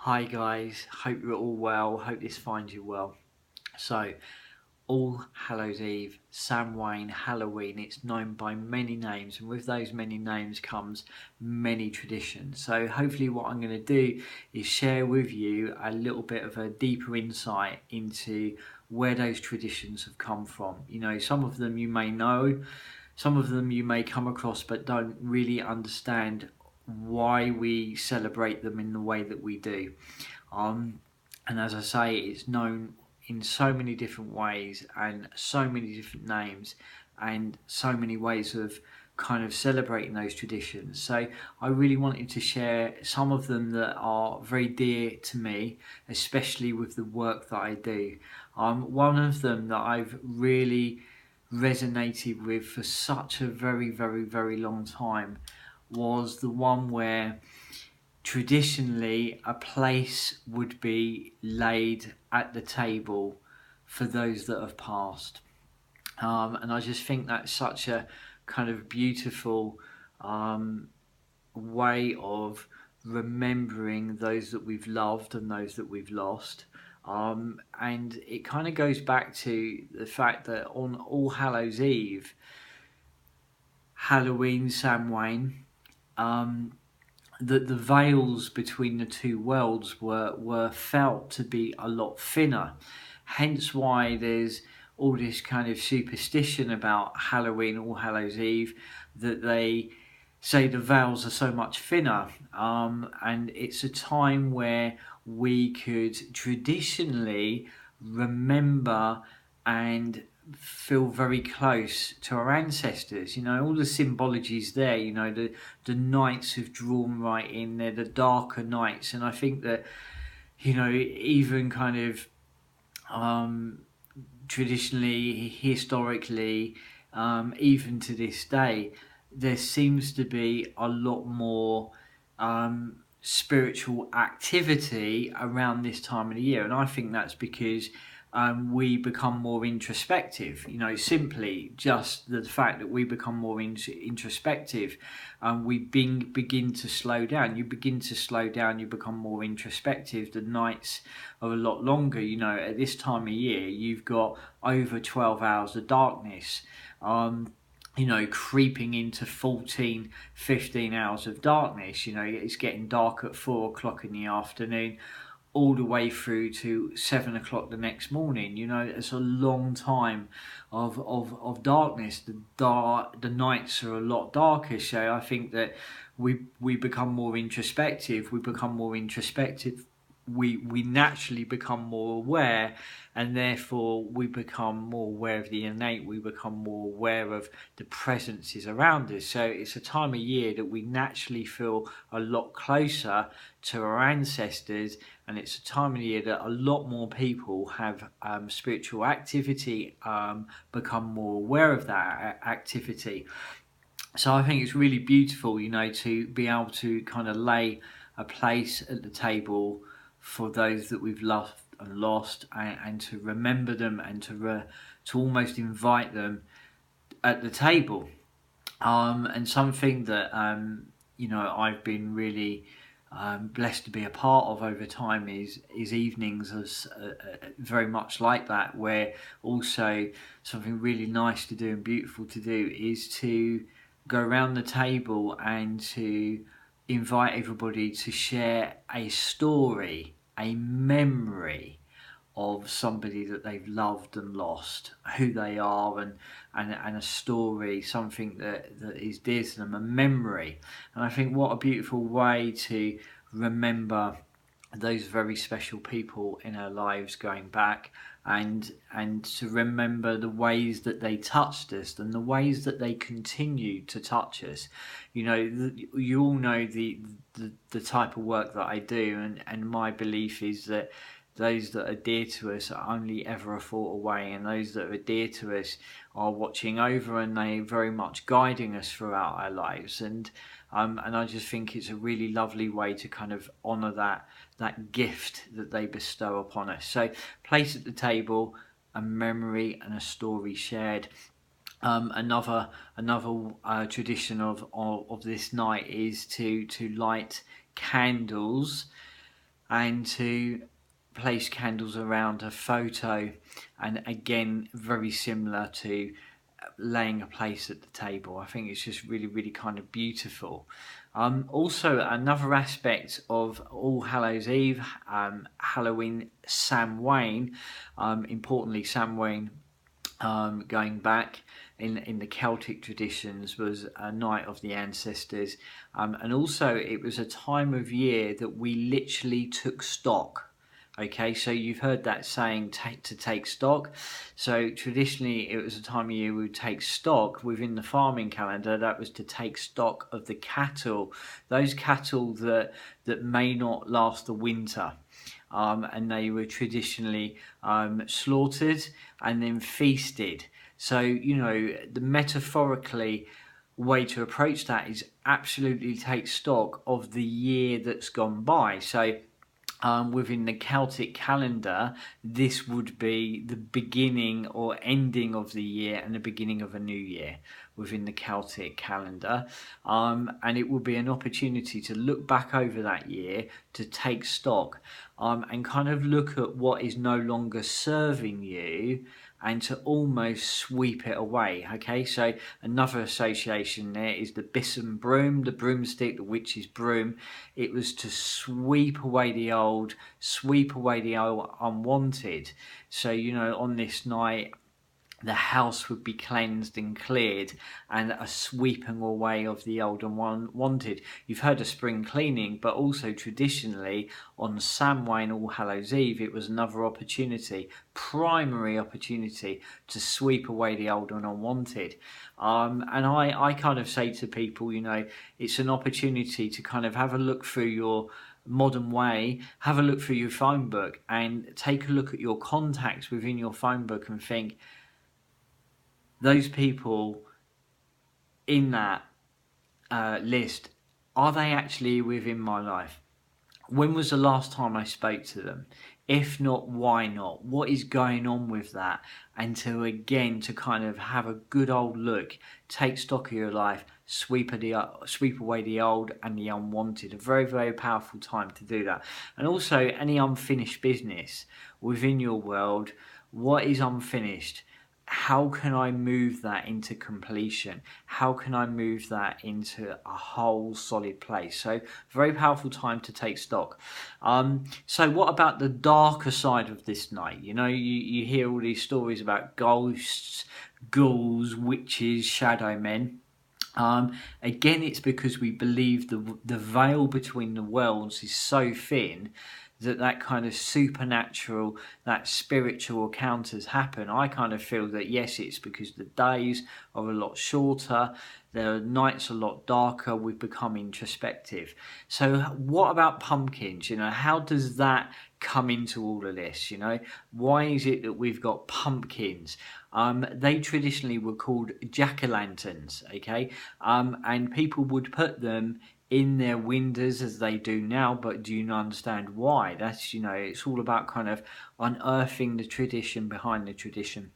Hi guys, hope you're all well, hope this finds you well. So, All Hallowed Eve, Samhain, Halloween, it's known by many names, and with those many names comes many traditions. So hopefully what I'm going to do is share with you a little bit of a deeper insight into where those traditions have come from. Some of them you may know, some of them you may come across but don't really understand why we celebrate them in the way that we do. Um, and as I say, it's known in so many different ways and so many different names and so many ways of kind of celebrating those traditions. So I really wanted to share some of them that are very dear to me, especially with the work that I do. One of them that I've really resonated with for such a very, very, very long time was the one where traditionally a place would be laid at the table for those that have passed. And I just think that's such a kind of beautiful way of remembering those that we've loved and those that we've lost. And it kind of goes back to the fact that on All Hallows Eve, Halloween Samhain, that the veils between the two worlds were felt to be a lot thinner. Hence why there's all this kind of superstition about Halloween, All Hallows Eve, that they say the veils are so much thinner. And it's a time where we could traditionally remember and feel very close to our ancestors. All the symbologies there. The nights have drawn right in. They're the darker nights, and I think that even kind of traditionally, historically, even to this day, there seems to be a lot more spiritual activity around this time of the year, and I think that's because we become more introspective. Simply just the fact that we become more introspective, we begin to slow down. You begin to slow down. You become more introspective. The nights are a lot longer. At this time of year, you've got over 12 hours of darkness. Creeping into 14, 15 hours of darkness. It's getting dark at 4 o'clock in the afternoon, all the way through to 7 o'clock the next morning. It's a long time of darkness. The nights are a lot darker. So I think that we become more introspective. We naturally become more aware, and therefore we become more aware of the innate. We become more aware of the presences around us. So it's a time of year that we naturally feel a lot closer to our ancestors, and it's a time of year that a lot more people have spiritual activity, become more aware of that activity. So I think it's really beautiful, to be able to kind of lay a place at the table for those that we've loved and lost, and to remember them, and to almost invite them at the table. And something that I've been really blessed to be a part of over time is evenings as very much like that, where also something really nice to do and beautiful to do is to go around the table and to invite everybody to share a story, a memory of somebody that they've loved and lost, who they are, and a story, something that is dear to them, a memory. And I think what a beautiful way to remember those very special people in our lives going back, and to remember the ways that they touched us and the ways that they continue to touch us. You all know the type of work that I do, and my belief is that those that are dear to us are only ever a thought away, and those that are dear to us are watching over, and they are very much guiding us throughout our lives. And I just think it's a really lovely way to kind of honour that gift that they bestow upon us. So, place at the table, a memory and a story shared. Another tradition of this night is to light candles and to place candles around a photo, and again very similar to laying a place at the table. I think it's just really, really kind of beautiful. Also, another aspect of All Hallows Eve, Halloween Samhain, importantly Samhain, going back in the Celtic traditions, was a night of the ancestors, and also it was a time of year that we literally took stock. Okay, so you've heard that saying, to take stock. So traditionally it was a time of year we would take stock within the farming calendar. That was to take stock of the cattle, those cattle that may not last the winter. And they were traditionally slaughtered and then feasted. So, the metaphorically way to approach that is absolutely take stock of the year that's gone by. So, within the Celtic calendar, this would be the beginning or ending of the year and the beginning of a new year within the Celtic calendar. And it will be an opportunity to look back over that year, to take stock, and kind of look at what is no longer serving you, and to almost sweep it away. Okay, so another association there is the Bissell broom, the broomstick, the witch's broom. It was to sweep away the old, sweep away the old unwanted. So, on this night, the house would be cleansed and cleared, and a sweeping away of the old and unwanted. You've heard of spring cleaning, but also traditionally on Samhain, All Hallows Eve, it was another opportunity, primary opportunity, to sweep away the old and unwanted. And I kind of say to people, it's an opportunity to kind of have a look through your modern way, have a look through your phone book and take a look at your contacts within your phone book and think, those people in that list, are they actually within my life? When was the last time I spoke to them? If not, why not? What is going on with that? And to kind of have a good old look, take stock of your life, sweep away the old and the unwanted. A very, very powerful time to do that. And also any unfinished business within your world. What is unfinished? How can I move that into completion? How can I move that into a whole solid place? So very powerful time to take stock. So what about the darker side of this night? You hear all these stories about ghosts, ghouls, witches, shadow men. Again, it's because we believe the veil between the worlds is so thin that kind of supernatural, that spiritual encounters happen. I kind of feel that, yes, it's because the days are a lot shorter, the nights are a lot darker, we've become introspective. So what about pumpkins? How does that come into all of this? Why is it that we've got pumpkins? They traditionally were called jack-o'-lanterns, okay? And people would put them in their windows as they do now, but do you understand why? That's, it's all about kind of unearthing the tradition behind the tradition.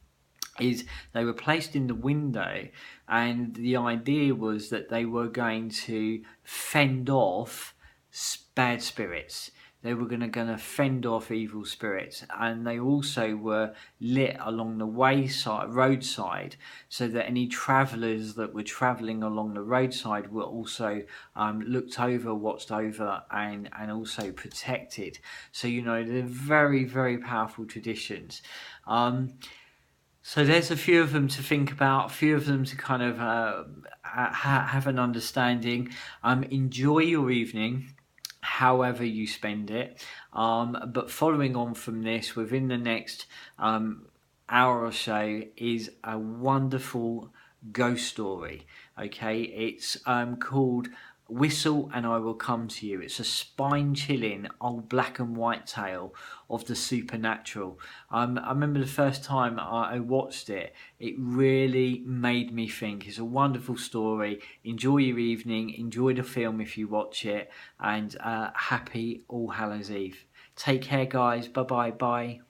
Is they were placed in the window, and the idea was that they were going to fend off bad spirits. They were going to fend off evil spirits, and they also were lit along the roadside, so that any travellers that were travelling along the roadside were also looked over, watched over, and also protected. So they're very, very powerful traditions. So there's a few of them to think about, a few of them to kind of have an understanding. Enjoy your evening, however you spend it. But following on from this, within the next hour or so, is a wonderful ghost story. Okay, it's called Whistle and I Will Come to You. It's a spine-chilling old black and white tale of the supernatural. I remember the first time I watched it, it really made me think. It's a wonderful story. Enjoy your evening, enjoy the film if you watch it, and happy All Hallows Eve. Take care, guys. Bye.